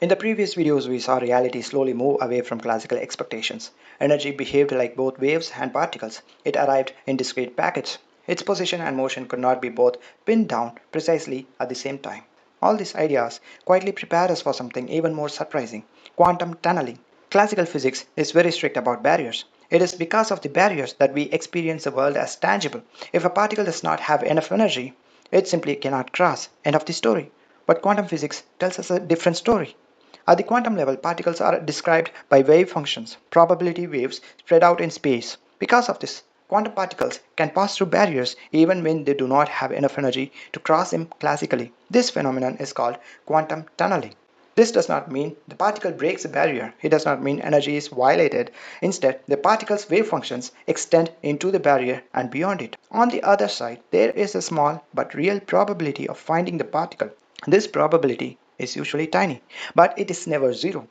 In the previous videos, we saw reality slowly move away from classical expectations. Energy behaved like both waves and particles. It arrived in discrete packets. Its position and motion could not be both pinned down precisely at the same time. All these ideas quietly prepared us for something even more surprising: quantum tunneling. Classical physics is very strict about barriers. It is because of the barriers that we experience the world as tangible. If a particle does not have enough energy, it simply cannot cross. End of the story. But quantum physics tells us a different story. At the quantum level, particles are described by wave functions, probability waves spread out in space. Because of this, quantum particles can pass through barriers even when they do not have enough energy to cross them classically. This phenomenon is called quantum tunneling. This does not mean the particle breaks a barrier. It does not mean energy is violated. Instead, the particle's wave functions extend into the barrier and beyond it. On the other side, there is a small but real probability of finding the particle. This probability is usually tiny, but it is never zero.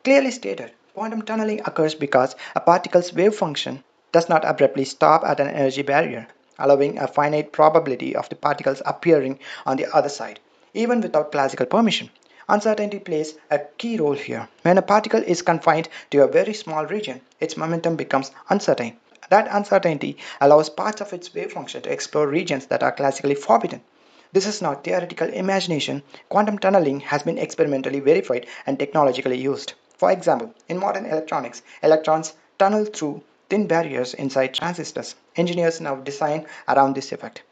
Clearly stated, quantum tunneling occurs because a particle's wave function does not abruptly stop at an energy barrier, allowing a finite probability of the particles appearing on the other side, even without classical permission. Uncertainty plays a key role here. When a particle is confined to a very small region, its momentum becomes uncertain. That uncertainty allows parts of its wave function to explore regions that are classically forbidden. This is not theoretical imagination. Quantum tunneling has been experimentally verified and technologically used. For example, in modern electronics, electrons tunnel through thin barriers inside transistors. Engineers now design around this effect.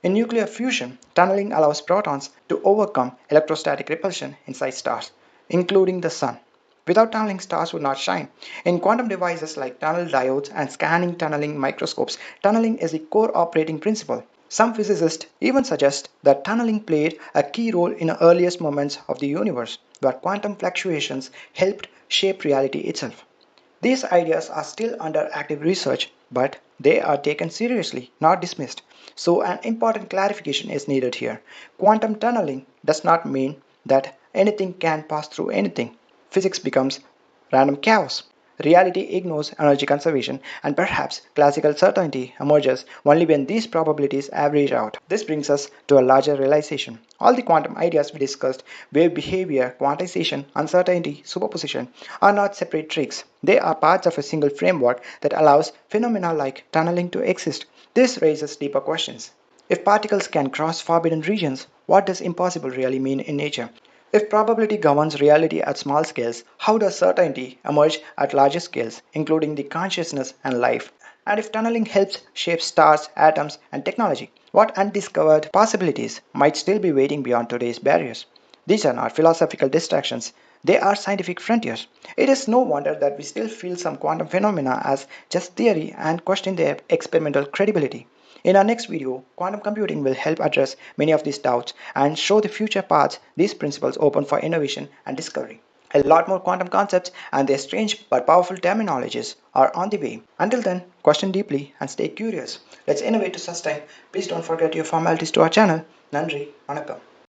In nuclear fusion, tunneling allows protons to overcome electrostatic repulsion inside stars, including the Sun. Without tunneling, stars would not shine. In quantum devices like tunnel diodes and scanning tunneling microscopes, tunneling is the core operating principle. Some physicists even suggest that tunneling played a key role in the earliest moments of the universe, where quantum fluctuations helped shape reality itself. These ideas are still under active research, but they are taken seriously, not dismissed. So, an important clarification is needed here. Quantum tunneling does not mean that anything can pass through anything. Physics becomes random chaos. Reality ignores energy conservation, and perhaps classical certainty emerges only when these probabilities average out. This brings us to a larger realization. All the quantum ideas we discussed, wave behavior, quantization, uncertainty, superposition, are not separate tricks. They are parts of a single framework that allows phenomena like tunneling to exist. This raises deeper questions. If particles can cross forbidden regions, what does impossible really mean in nature? If probability governs reality at small scales, how does certainty emerge at larger scales, including the consciousness and life? And if tunneling helps shape stars, atoms, and technology, what undiscovered possibilities might still be waiting beyond today's barriers? These are not philosophical distractions, they are scientific frontiers. It is no wonder that we still feel some quantum phenomena as just theory and question their experimental credibility. In our next video, quantum computing will help address many of these doubts and show the future paths these principles open for innovation and discovery. A lot more quantum concepts and their strange but powerful terminologies are on the way. Until then, question deeply and stay curious. Let's innovate to sustain. Please don't forget your formalities to our channel. Nandri, Vanakkam.